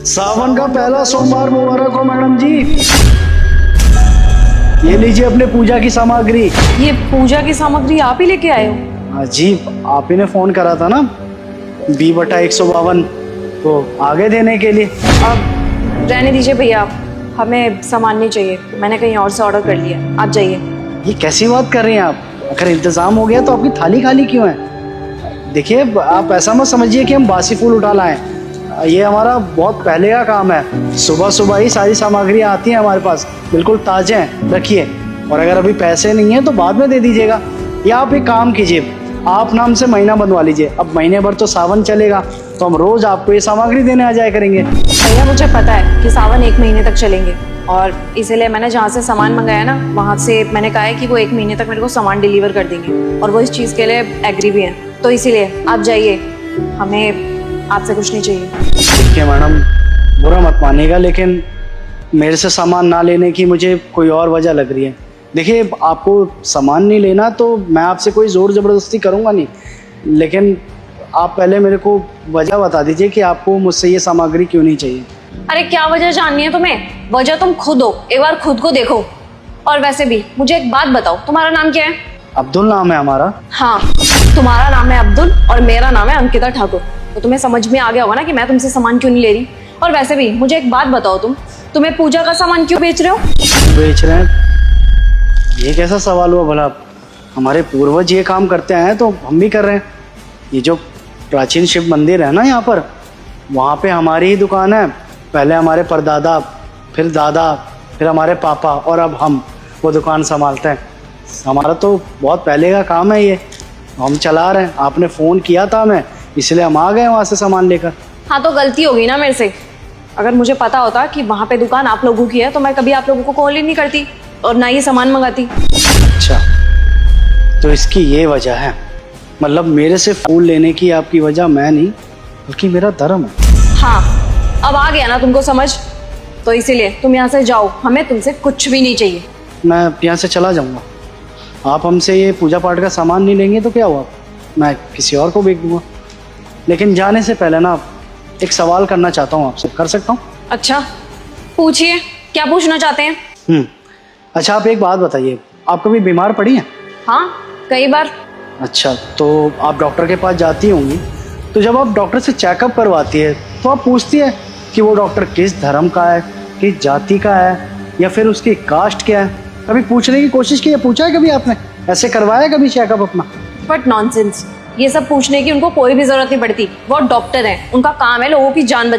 सावन का पहला सोमवार मुबारक हो मैडम जी। ये लीजिए अपने पूजा की सामग्री। ये पूजा की सामग्री आप ही लेके आए हो? हाँ जी, आप ही ने फोन करा था ना 20/152 तो आगे देने के लिए। अब रहने दीजिए भैया, हमें सामान नहीं चाहिए, मैंने कहीं और से ऑर्डर कर लिया, आप जाइए। ये कैसी बात कर रही हैं आप? अगर इंतजाम हो गया तो आपकी थाली खाली क्यों है? देखिए, आप ऐसा मत समझिए कि हम बासी फूल उठा लाएं। ये हमारा बहुत पहले का काम है। सुबह सुबह ही सारी सामग्री आती है हमारे पास, बिल्कुल ताजे हैं, रखिए। और अगर अभी पैसे नहीं है तो बाद में दे दीजिएगा, या आप एक काम कीजिए, आप नाम से महीना बनवा लीजिए। अब महीने भर तो सावन चलेगा तो हम रोज आपको ये सामग्री देने आ जाया करेंगे। भैया मुझे पता है कि सावन 1 महीने तक चलेंगे, और इसीलिए मैंने जहाँ से सामान मंगाया ना, वहाँ से मैंने कहा है कि वो 1 महीने तक मेरे को सामान डिलीवर कर देंगे, और वो इस चीज़ के लिए एग्री भी हैं। तो इसीलिए आप जाइए, हमें आपसे कुछ नहीं चाहिए। ठीक है मैडम, बुरा मत मानिएगा, लेकिन मेरे से सामान ना लेने की मुझे कोई और वजह लग रही है। देखिए, आपको सामान नहीं लेना तो मैं आपसे कोई ज़ोर ज़बरदस्ती करूँगा नहीं, लेकिन आप पहले मेरे को वजह बता दीजिए कि आपको मुझसे ये सामग्री क्यों नहीं चाहिए। अरे क्या वजह जाननी है तुम्हें? वजह तुम खुद हो, एक बार खुद को देखो। और वैसे भी मुझे एक बात बताओ, तुम्हारा नाम क्या है? अब्दुल नाम है हमारा। हाँ, तुम्हारा नाम है अब्दुल और मेरा नाम है अंकिता ठाकुर। तो तुम्हें समझ में आ गया होगा ना कि मैं तुमसे सामान क्यों नहीं ले रही। और वैसे भी मुझे एक बात बताओ, तुम्हें पूजा का सामान क्यों बेच रहे हो? बेच रहे हैं? ये कैसा सवाल हुआ भला? हमारे पूर्वज ये काम करते हैं तो हम भी कर रहे हैं। ये जो प्राचीन शिव मंदिर है ना यहाँ पर, वहाँ पे हमारी ही दुकान है। पहले हमारे परदादा, फिर दादा, फिर हमारे पापा, और अब हम वो दुकान संभालते हैं। हमारा तो बहुत पहले का काम है ये, हम चला रहे हैं। आपने फ़ोन किया था हमें, इसलिए हम आ गए वहाँ से सामान लेकर। हाँ, तो गलती होगी ना मेरे से। अगर मुझे पता होता कि वहाँ पे दुकान आप लोगों की है तो मैं कभी आप लोगों को कॉल ही नहीं करती और ना ही सामान मंगाती। अच्छा, तो इसकी ये वजह है? मतलब मेरे से फूल लेने की आपकी वजह मैं नहीं, बल्कि मेरा धर्म है। हाँ, अब आ गया ना तुमको समझ। तो इसीलिए तुम यहाँ से जाओ, हमें तुमसे कुछ भी नहीं चाहिए। मैं यहाँ से चला जाऊँगा। आप हमसे ये पूजा पाठ का सामान नहीं लेंगे तो क्या हुआ, मैं किसी और को बेच दूँगा। लेकिन जाने से पहले ना एक सवाल करना चाहता हूँ आपसे, कर सकता हूँ? अच्छा, पूछिए, क्या पूछना चाहते हैं? अच्छा, आप एक बात बताइए, आप कभी बीमार पड़ी हैं? हाँ, कई बार। अच्छा, तो आप डॉक्टर के पास जाती होंगी, तो जब आप डॉक्टर से चेकअप करवाती है तो आप पूछती है कि वो डॉक्टर किस धर्म का है, किस जाति का है, या फिर उसकी कास्ट क्या है? कभी पूछने की कोशिश की है? पूछा है कभी आपने? ऐसे करवाया कभी चेकअप अपना? बट नॉनसेंस, ये सब पूछने की उनको कोई भी जरूरत नहीं पड़ती। वो डॉक्टर हैं, उनका काम है लोगों की जान बचाना।